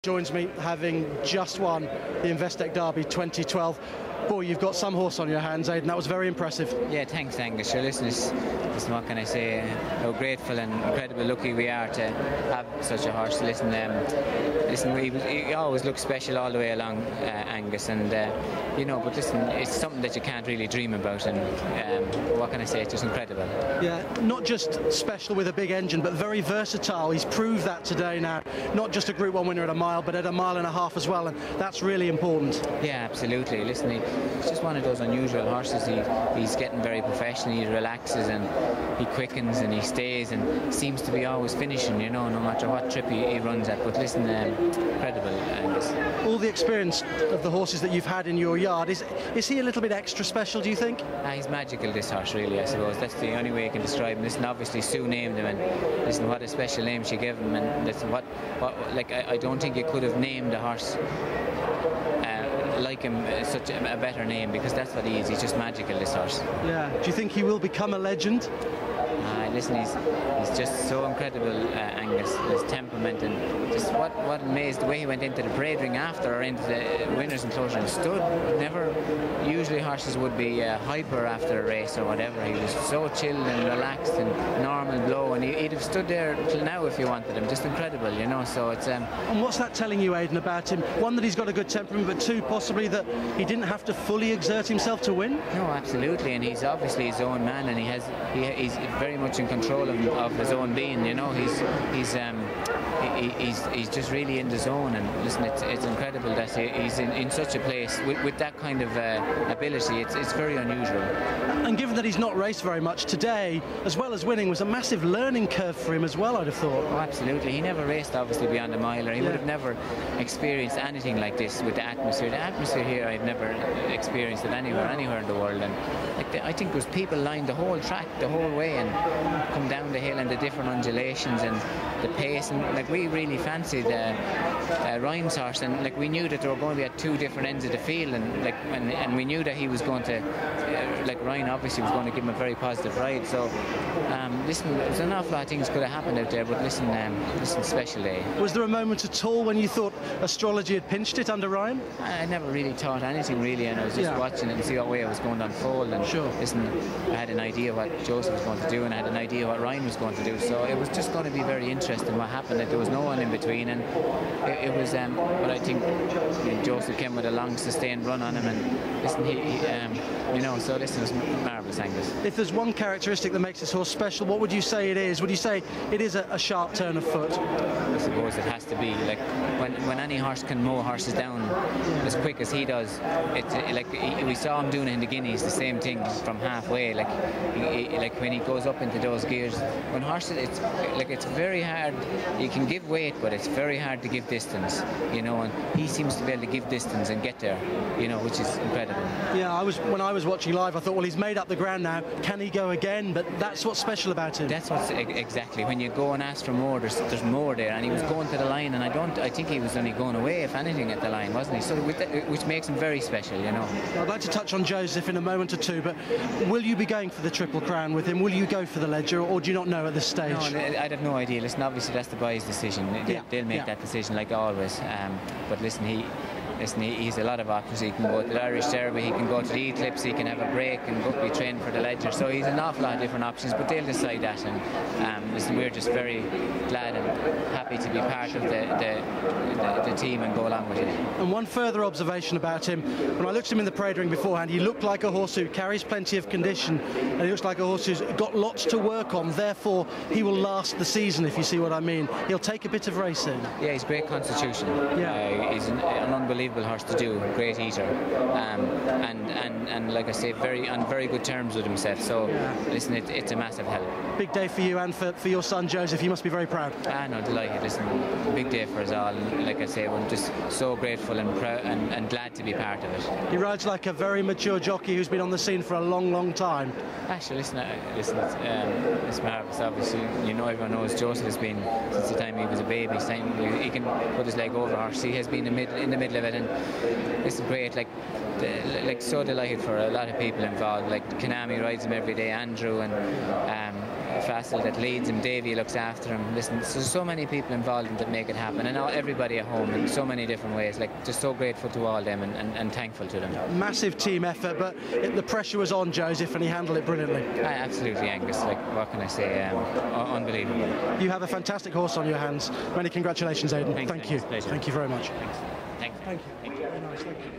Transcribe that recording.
Joins me, having just won the Investec Derby 2012. Boy, you've got some horse on your hands, Aidan. That was very impressive. Yeah, thanks, Angus. Sure, listen, what can I say? How grateful and incredibly lucky we are to have such a horse. Listen, he always looks special all the way along, Angus, and you know. But listen, it's something that you can't really dream about, and what can I say? It's just incredible. Yeah, not just special with a big engine, but very versatile. He's proved that today now. Not just a Group 1 winner at a mile, but at a mile and a half as well, and that's really important. Yeah, absolutely. Listen, he's just one of those unusual horses. He's getting very professional. He relaxes and he quickens and he stays and seems to be always finishing, you know, no matter what trip he runs at. But listen, incredible, Angus. All the experience of the horses that you've had in your yard, is he a little bit extra special, do you think? He's magical, this horse, really, I suppose. That's the only way you can describe him. Listen, obviously Sue named him, and listen, what a special name she gave him. And listen, like I don't think you could have named a horse like him such a better name, because that's what he is. He's just magical, this horse. Yeah. Do you think he will become a legend? Listen, he's just so incredible, Angus. His temperament and just what amazed the way he went into the parade ring after, or into the winners enclosure and stood. Never, usually horses would be hyper after a race or whatever. He was so chilled and relaxed and normal blow, and he'd have stood there till now if you wanted him. Just incredible, you know. So it's. And what's that telling you, Aidan, about him? One, that he's got a good temperament, but two, possibly that he didn't have to fully exert himself to win. No, absolutely, and he's obviously his own man, and he's very much in control of his own being, you know. He's just really in the zone, and listen, it's incredible that he's in such a place with that kind of ability. It's very unusual. And given that he's not raced very much today, as well as winning, was a massive learning curve for him as well, I'd have thought. Oh, absolutely. He never raced, obviously, beyond a mile, or he would have never experienced anything like this with the atmosphere. The atmosphere here, I've never experienced it anywhere in the world. And I think there was people lined the whole track the whole way and come down the hill, and the different undulations and the pace, and like we really fancied Ryan's horse, and like we knew that they were going to be at two different ends of the field, and we knew that he was going to like Ryan obviously was going to give him a very positive ride. So listen, there's an awful lot of things could have happened out there, but listen, special day. Was there a moment at all when you thought astrology had pinched it under Ryan? I never really thought anything really, and I was just watching it and see what way it was going to unfold. And listen, I had an idea what Joseph was going to do, and I had an idea what Ryan was going to do, so it was just going to be very interesting what happened. That there was no one in between, and it was but I think Joseph came with a long sustained run on him, and listen, you know, so listen, it was marvellous, Angus. If there's one characteristic that makes this horse special, what would you say it is? Would you say it is a sharp turn of foot? I suppose it has to be. Like when any horse can mow horses down as quick as he does, it's like we saw him doing it in the Guineas, the same thing from halfway. Like when he goes up into those gears, when horses, it's very hard. You can give weight, but it's very hard to give distance, you know. And he seems to be able to give distance and get there, you know, which is incredible. Yeah, when I was watching live, I thought, well, he's made up the ground now. Can he go again? But that's what's special about him. That's what's exactly. When you go and ask for more, there's more there. And he was going to the line, and I think he was only going away, if anything, at the line, wasn't he? So which makes him very special, you know. I'd like to touch on Joseph in a moment or two, but will you be going for the Triple Crown with him? Will you go for the Ledger, or do you not know at this stage? No, I'd have no idea. Listen, obviously that's the boys' decision. They'll make that decision, like always. But listen, he's a lot of options. He can go to the Irish Derby, he can go to the Eclipse, he can have a break and go be trained for the Ledger. So he's an awful lot of different options, but they'll decide that. And listen, we're just very glad and happy to be part of the team and go along with it. And one further observation about him: when I looked at him in the parade ring beforehand, he looked like a horse who carries plenty of condition, and he looks like a horse who's got lots to work on. Therefore, he will last the season, if you see what I mean. He'll take a bit of racing. Yeah, he's great constitution. Yeah, he's an unbelievable horse to do, great eater, and like I say, on very good terms with himself. So listen, it's a massive help. Big day for you and for your son Joseph. You must be very proud. No, delighted. Listen, big day for us all, and like I say, we're just so grateful and proud and glad to be part of it. He rides like a very mature jockey who's been on the scene for a long time. Actually, listen, it's marvellous. Obviously, you know, everyone knows Joseph has been since the time he was a baby. He can put his leg over a horse. He has been in the middle of it, and it's great. Like so delighted for a lot of people involved. Like Kanami rides him every day, Andrew, and Fassel that leads him, Davy looks after him. Listen, there's so many people involved in that make it happen, and everybody at home in so many different ways. Like, just so grateful to all of them and thankful to them. Massive team effort, but the pressure was on Joseph, and he handled it brilliantly. Absolutely, Angus. Like, what can I say? Unbelievable. You have a fantastic horse on your hands. Many congratulations, Aidan. Thanks, Thank you. Angus. Pleasure. Thank you very much. Thanks. Thank you. Very nice. Thank you.